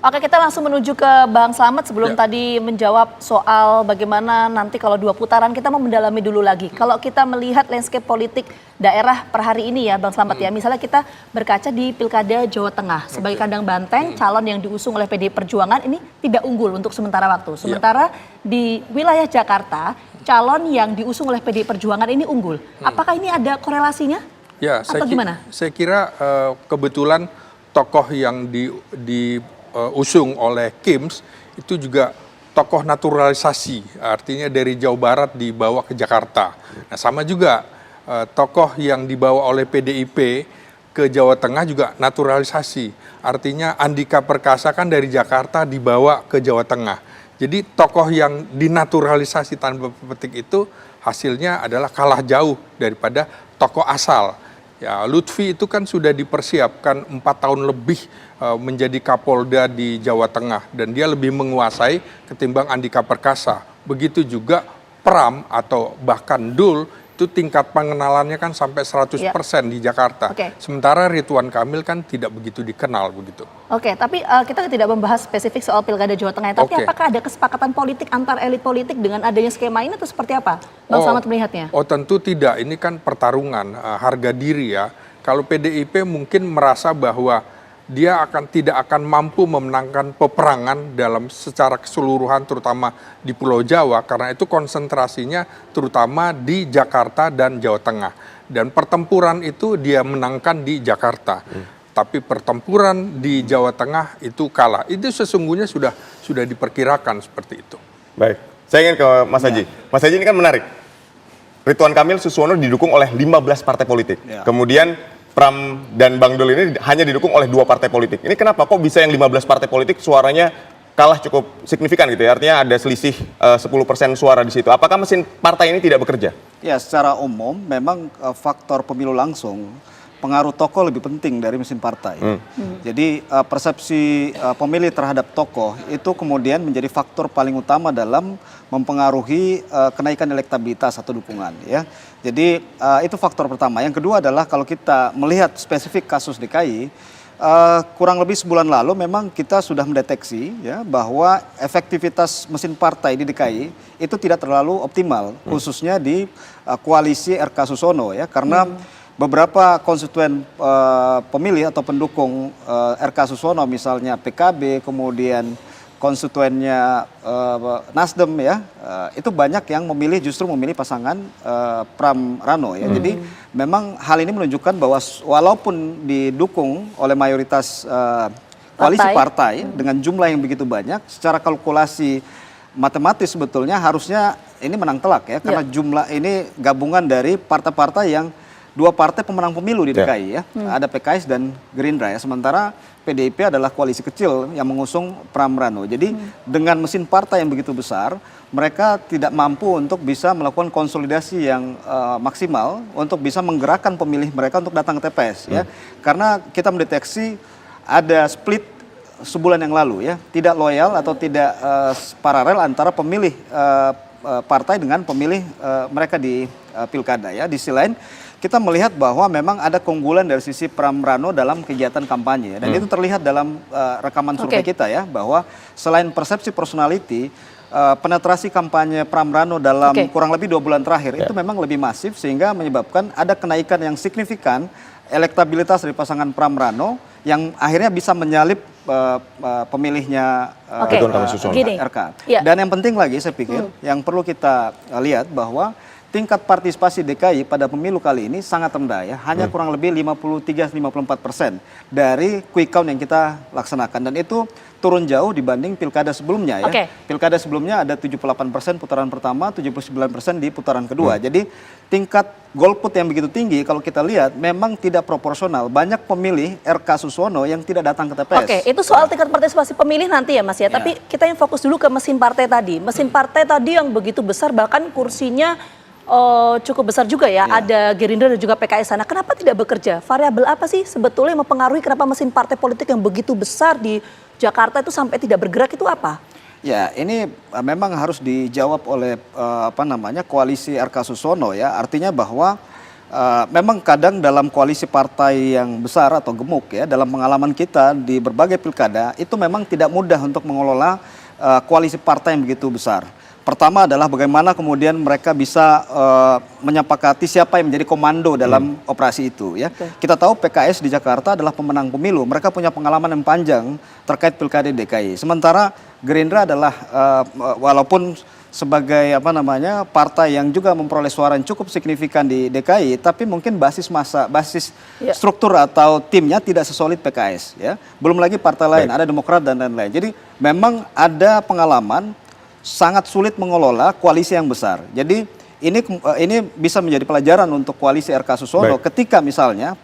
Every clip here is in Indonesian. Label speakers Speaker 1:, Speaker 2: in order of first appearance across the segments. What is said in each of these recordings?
Speaker 1: Oke, kita langsung menuju ke Bang Slamet sebelum tadi menjawab soal bagaimana nanti kalau 2 putaran, kita mau mendalami dulu lagi. Kalau kita melihat landscape politik daerah per hari ini ya Bang Slamet ya, misalnya kita berkaca di Pilkada Jawa Tengah. Sebagai kandang banteng, calon yang diusung oleh PDI Perjuangan ini tidak unggul untuk sementara waktu. Sementara di wilayah Jakarta, calon yang diusung oleh PDI Perjuangan ini unggul. Apakah ini ada korelasinya?
Speaker 2: Ya,
Speaker 1: atau gimana?
Speaker 2: Saya kira kebetulan tokoh yang diusung oleh Kims itu juga tokoh naturalisasi, artinya dari Jawa Barat dibawa ke Jakarta. Nah, sama juga tokoh yang dibawa oleh PDIP ke Jawa Tengah juga naturalisasi, artinya Andika Perkasa kan dari Jakarta dibawa ke Jawa Tengah. Jadi tokoh yang dinaturalisasi tanpa petik itu hasilnya adalah kalah jauh daripada tokoh asal. Ya, Lutfi itu kan sudah dipersiapkan 4 tahun lebih menjadi Kapolda di Jawa Tengah dan dia lebih menguasai ketimbang Andika Perkasa. Begitu juga Pram atau bahkan Dul itu tingkat pengenalannya kan sampai 100% di Jakarta. Sementara Ridwan Kamil kan tidak begitu dikenal begitu.
Speaker 1: Oke, tapi kita tidak membahas spesifik soal Pilkada Jawa Tengah. Tapi apakah ada kesepakatan politik antar elit politik dengan adanya skema ini atau seperti apa? Bang Slamet melihatnya.
Speaker 2: Oh tentu tidak, ini kan pertarungan harga diri ya. Kalau PDIP mungkin merasa bahwa dia tidak akan mampu memenangkan peperangan dalam secara keseluruhan terutama di Pulau Jawa karena itu konsentrasinya terutama di Jakarta dan Jawa Tengah. Dan pertempuran itu dia menangkan di Jakarta. Tapi pertempuran di Jawa Tengah itu kalah. Itu sesungguhnya sudah diperkirakan seperti itu.
Speaker 3: Baik, saya ingin ke Mas Haji. Mas Haji ini kan menarik. Ridwan Kamil Suswono didukung oleh 15 partai politik. Kemudian Pram dan Bang Dul ini hanya didukung oleh 2 partai politik. Ini kenapa kok bisa yang 15 partai politik suaranya kalah cukup signifikan gitu ya? Artinya ada selisih 10% suara di situ. Apakah mesin partai ini tidak bekerja?
Speaker 4: Ya, secara umum memang faktor pemilu langsung pengaruh tokoh lebih penting dari mesin partai. Jadi persepsi pemilih terhadap tokoh itu kemudian menjadi faktor paling utama dalam mempengaruhi kenaikan elektabilitas atau dukungan ya. Jadi itu faktor pertama. Yang kedua adalah kalau kita melihat spesifik kasus DKI, kurang lebih sebulan lalu memang kita sudah mendeteksi ya bahwa efektivitas mesin partai di DKI itu tidak terlalu optimal, khususnya di koalisi RK Susono ya, karena beberapa konstituen pemilih atau pendukung RK Susono misalnya PKB, kemudian konstituennya Nasdem ya, itu banyak yang justru memilih pasangan Pram Rano ya. Jadi memang hal ini menunjukkan bahwa walaupun didukung oleh mayoritas koalisi partai dengan jumlah yang begitu banyak, secara kalkulasi matematis sebetulnya harusnya ini menang telak ya, karena jumlah ini gabungan dari partai-partai yang 2 partai pemenang pemilu di DKI ya, ada PKS dan Gerindra ya, sementara PDIP adalah koalisi kecil yang mengusung Pram Rano. Jadi dengan mesin partai yang begitu besar, mereka tidak mampu untuk bisa melakukan konsolidasi yang maksimal untuk bisa menggerakkan pemilih mereka untuk datang ke TPS ya, karena kita mendeteksi ada split sebulan yang lalu ya, tidak loyal atau tidak paralel antara pemilih partai dengan pemilih mereka di pilkada ya. Di sisi lain kita melihat bahwa memang ada keunggulan dari sisi Pram Rano dalam kegiatan kampanye dan itu terlihat dalam rekaman survei kita ya, bahwa selain persepsi personality, penetrasi kampanye Pram Rano dalam kurang lebih 2 bulan terakhir itu memang lebih masif sehingga menyebabkan ada kenaikan yang signifikan elektabilitas dari pasangan Pram Rano yang akhirnya bisa menyalip pemilihnya RK. Dan yang penting lagi saya pikir yang perlu kita lihat bahwa tingkat partisipasi DKI pada pemilu kali ini sangat rendah ya, hanya kurang lebih 53-54% dari quick count yang kita laksanakan, dan itu turun jauh dibanding pilkada sebelumnya ya. Pilkada sebelumnya ada 78% putaran pertama, 79% di putaran kedua. Jadi tingkat golput yang begitu tinggi kalau kita lihat memang tidak proporsional. Banyak pemilih RK Susono yang tidak datang ke TPS.
Speaker 1: Itu soal tingkat partisipasi pemilih nanti ya Mas ya. Tapi kita yang fokus dulu ke mesin partai tadi. Mesin partai tadi yang begitu besar, bahkan kursinya cukup besar juga ya, ada Gerindra dan juga PKS sana. Kenapa tidak bekerja? Variabel apa sih sebetulnya yang mempengaruhi kenapa mesin partai politik yang begitu besar di Jakarta itu sampai tidak bergerak, itu apa?
Speaker 4: Ya, ini memang harus dijawab oleh koalisi RK Susono ya. Artinya bahwa memang kadang dalam koalisi partai yang besar atau gemuk ya, dalam pengalaman kita di berbagai pilkada itu memang tidak mudah untuk mengelola koalisi partai yang begitu besar. Pertama adalah bagaimana kemudian mereka bisa menyepakati siapa yang menjadi komando dalam operasi itu ya. Kita tahu PKS di Jakarta adalah pemenang pemilu, mereka punya pengalaman yang panjang terkait pilkada DKI. Sementara Gerindra adalah walaupun sebagai partai yang juga memperoleh suara yang cukup signifikan di DKI, tapi mungkin basis struktur atau timnya tidak sesolid PKS ya. Belum lagi partai lain, ada Demokrat dan lain-lain. Jadi memang ada pengalaman sangat sulit mengelola koalisi yang besar. Jadi ini bisa menjadi pelajaran untuk koalisi RK Susono. Ketika misalnya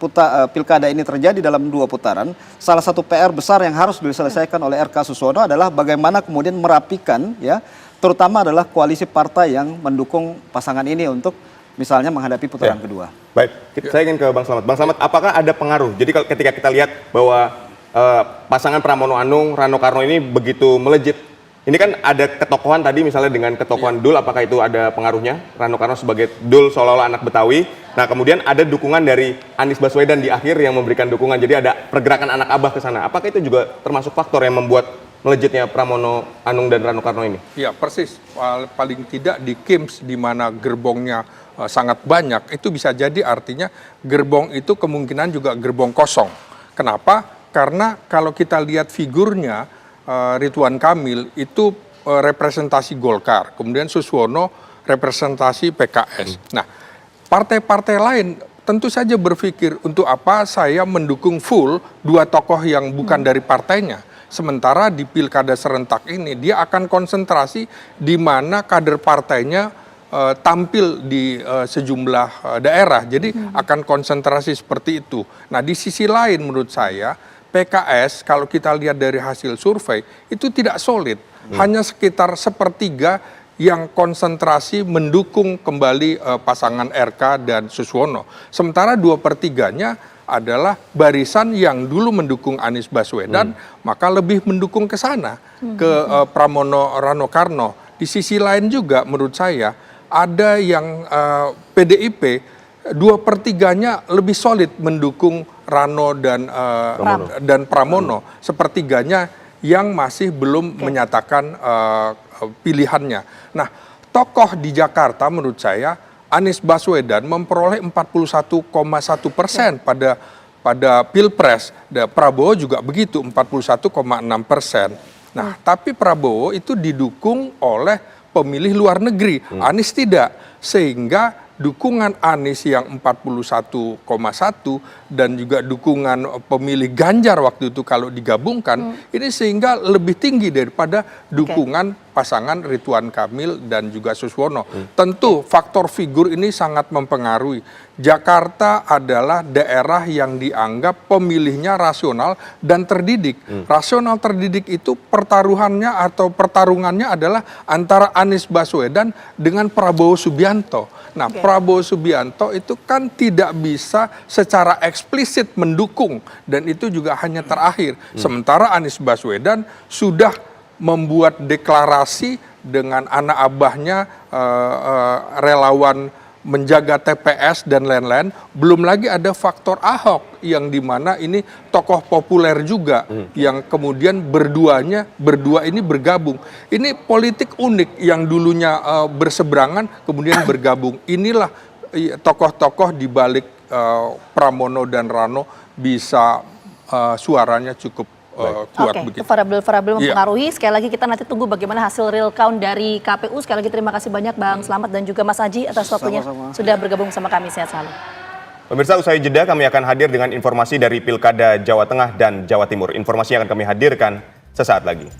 Speaker 4: pilkada ini terjadi dalam 2 putaran, salah satu PR besar yang harus diselesaikan oleh RK Susono adalah bagaimana kemudian merapikan ya, terutama adalah koalisi partai yang mendukung pasangan ini untuk misalnya menghadapi putaran kedua.
Speaker 3: Baik, saya ingin ke Bang Slamet. Bang Slamet, apakah ada pengaruh? Jadi ketika kita lihat bahwa pasangan Pramono Anung, Rano Karno ini begitu melejit. Ini kan ada ketokohan tadi misalnya dengan ketokohan Dul, apakah itu ada pengaruhnya? Rano Karno sebagai Dul seolah-olah anak Betawi. Nah kemudian ada dukungan dari Anies Baswedan di akhir yang memberikan dukungan. Jadi ada pergerakan anak abah ke sana. Apakah itu juga termasuk faktor yang membuat melejitnya Pramono Anung dan Rano Karno ini?
Speaker 2: Ya persis, paling tidak di KIMS di mana gerbongnya sangat banyak, itu bisa jadi artinya gerbong itu kemungkinan juga gerbong kosong. Kenapa? Karena kalau kita lihat figurnya, Ridwan Kamil itu representasi Golkar, kemudian Suswono representasi PKS. Nah, partai-partai lain tentu saja berpikir untuk apa saya mendukung full 2 tokoh yang bukan dari partainya. Sementara di pilkada serentak ini dia akan konsentrasi di mana kader partainya tampil di sejumlah daerah. Jadi akan konsentrasi seperti itu. Nah, di sisi lain menurut saya PKS kalau kita lihat dari hasil survei itu tidak solid, hanya sekitar 1/3 yang konsentrasi mendukung kembali pasangan RK dan Suswono. Sementara 2/3-nya adalah barisan yang dulu mendukung Anies Baswedan, maka lebih mendukung ke sana, ke Pramono Rano Karno. Di sisi lain juga menurut saya ada yang PDIP 2/3-nya lebih solid mendukung Rano dan Pramono, 1/3-nya yang masih belum menyatakan pilihannya. Nah, tokoh di Jakarta menurut saya Anies Baswedan memperoleh 41,1% pada Pilpres, dan Prabowo juga begitu 41,6%. Nah, tapi Prabowo itu didukung oleh pemilih luar negeri, Anies tidak, sehingga dukungan Anies yang 41,1 dan juga dukungan pemilih Ganjar waktu itu kalau digabungkan, ini sehingga lebih tinggi daripada dukungan pasangan Ridwan Kamil dan juga Suswono. Tentu faktor figur ini sangat mempengaruhi. Jakarta adalah daerah yang dianggap pemilihnya rasional dan terdidik. Rasional terdidik itu pertarungannya adalah antara Anies Baswedan dengan Prabowo Subianto. Nah, Prabowo Subianto itu kan tidak bisa secara eksplisit mendukung dan itu juga hanya terakhir. Sementara Anies Baswedan sudah membuat deklarasi dengan anak abahnya relawan menjaga TPS dan lain-lain. Belum lagi ada faktor Ahok yang dimana ini tokoh populer juga yang kemudian berdua ini bergabung. Ini politik unik yang dulunya berseberangan kemudian bergabung. Inilah tokoh-tokoh di balik Pramono dan Rano bisa suaranya cukup kuat begitu.
Speaker 1: Variabel-variabel mempengaruhi. Sekali lagi kita nanti tunggu bagaimana hasil real count dari KPU. Sekali lagi terima kasih banyak Bang Slamet dan juga Mas Aji atas waktunya sudah bergabung sama kami. Sehat selalu.
Speaker 3: Pemirsa, usai jeda kami akan hadir dengan informasi dari Pilkada Jawa Tengah dan Jawa Timur. Informasi yang akan kami hadirkan sesaat lagi.